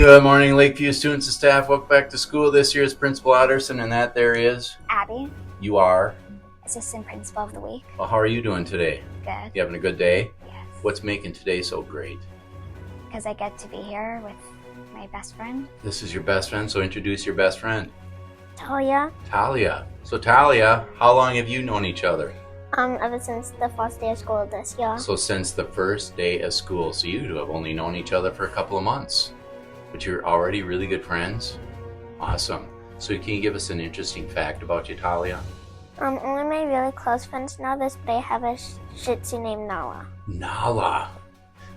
Good morning, Lakeview students and staff. Welcome back to school. This year's Principal Otterson, and that there is Abby, you are. Assistant Principal of the Week. Well, how are you doing today? Good. You having a good day? Yes. What's making today so great? Because I get to be here with my best friend. This is your best friend, so introduce your best friend. Talia. Talia. So Talia, how long have you known each other? Ever since the first day of school this year. So since the first day of school. So you have only known each other for a couple of months. But you're already really good friends? Awesome. So can you give us an interesting fact about you, Talia? Only my really close friends know this, but I have a Shih Tzu named Nala. Nala.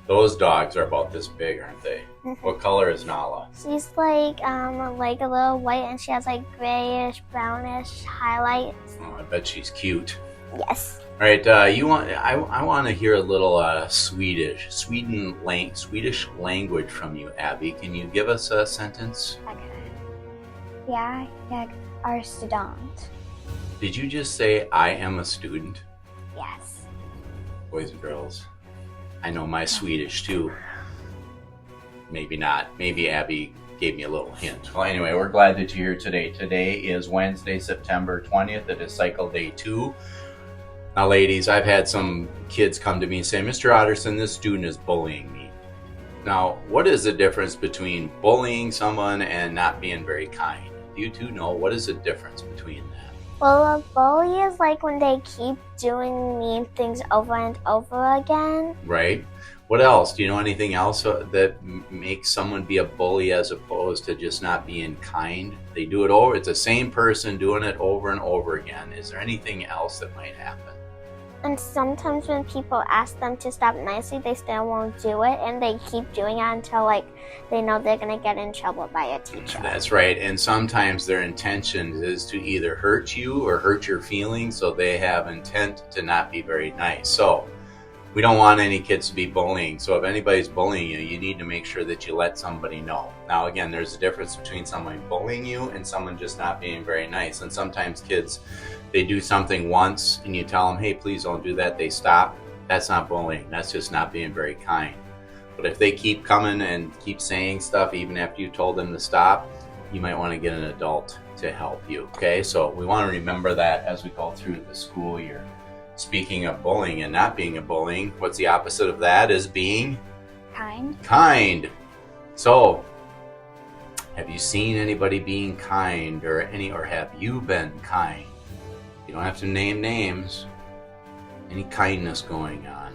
Those dogs are about this big, aren't they? What color is Nala? She's like a little white, and she has like grayish, brownish highlights. Oh, I bet she's cute. Yes. All right, I want to hear a little Swedish language from you, Abby. Can you give us a sentence? Okay. Jag är student. Did you just say I am a student? Yes. Boys and girls, I know my Swedish too. Maybe not. Maybe Abby gave me a little hint. Well, anyway, we're glad that you're here today. Today is Wednesday, September 20th. It is cycle day 2. Now, ladies, I've had some kids come to me and say, Mr. Otterson, this student is bullying me. Now, what is the difference between bullying someone and not being very kind? Do you two know what is the difference between that? Well, a bully is like when they keep doing mean things over and over again. Right? What else? Do you know anything else that makes someone be a bully as opposed to just not being kind? They do it over. It's the same person doing it over and over again. Is there anything else that might happen? And sometimes when people ask them to stop nicely, they still won't do it, and they keep doing it until they know they're going to get in trouble by a teacher. That's right. And sometimes their intention is to either hurt you or hurt your feelings, so they have intent to not be very nice. So we don't want any kids to be bullying. So if anybody's bullying you, you need to make sure that you let somebody know. Now, again, there's a difference between someone bullying you and someone just not being very nice. And sometimes kids, they do something once and you tell them, hey, please don't do that. They stop. That's not bullying. That's just not being very kind. But if they keep coming and keep saying stuff even after you told them to stop, you might want to get an adult to help you. Okay, so we want to remember that as we go through the school year. Speaking of bullying and not being a bullying, what's the opposite of that? Is being Kind. kind. So, have you seen anybody being kind, or have you been kind? You don't have to name names. Any kindness going on?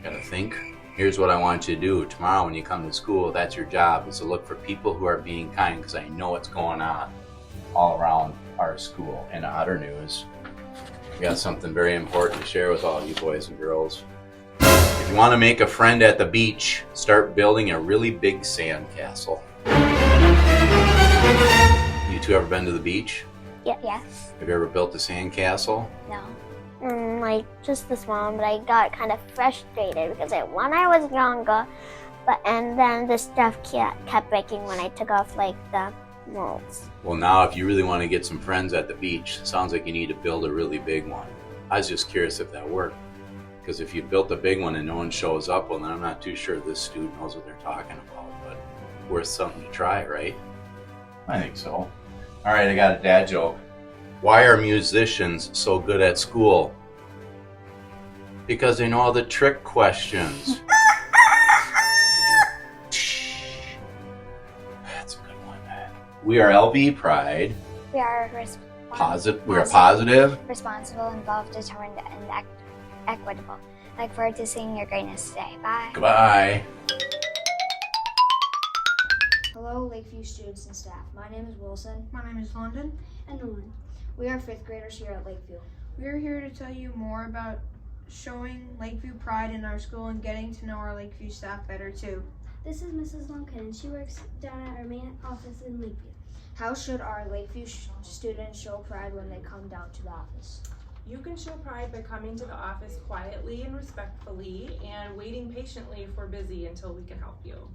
Gotta think. Here's what I want you to do. Tomorrow when you come to school, that's your job, is to look for people who are being kind, because I know what's going on all around our school. In Otter News, we got something very important to share with all you boys and girls. If you want to make a friend at the beach, start building a really big sand castle. You two ever been to the beach? Yes. Have you ever built a sand castle? No. Just this one, but I got kind of frustrated because when I was younger, and then the stuff kept breaking when I took off the molds. Well, now if you really want to get some friends at the beach, sounds like you need to build a really big one. I was just curious if that worked, because if you built a big one and no one shows up, well, then I'm not too sure this student knows what they're talking about, but worth something to try, right? I think so. All right, I got a dad joke. Why are musicians so good at school? Because they know all the trick questions. That's a good one, man. We are LB Pride. We are positive, responsible, involved, determined, and equitable. I look forward to seeing your greatness today. Bye. Goodbye. Hello, Lakeview students and staff. My name is Wilson. My name is London. And Owen. We are 5th graders here at Lakeview. We are here to tell you more about showing Lakeview pride in our school and getting to know our Lakeview staff better too. This is Mrs. Lumpkin, and she works down at our main office in Lakeview. How should our Lakeview students show pride when they come down to the office? You can show pride by coming to the office quietly and respectfully and waiting patiently if we're busy until we can help you.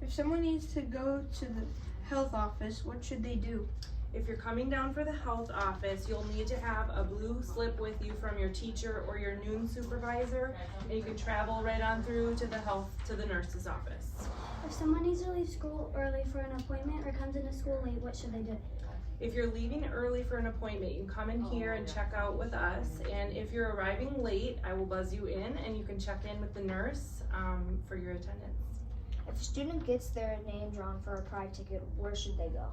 If someone needs to go to the health office, what should they do? If you're coming down for the health office, you'll need to have a blue slip with you from your teacher or your noon supervisor, and you can travel right on through to the nurse's office. If someone needs to leave school early for an appointment or comes into school late, what should they do? If you're leaving early for an appointment, you can come in here and check out with us. And if you're arriving late, I will buzz you in and you can check in with the nurse for your attendance. If a student gets their name drawn for a pride ticket, where should they go?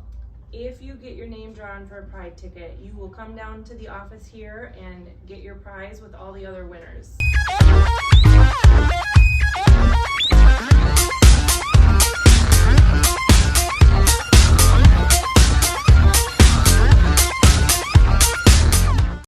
If you get your name drawn for a pride ticket, you will come down to the office here and get your prize with all the other winners.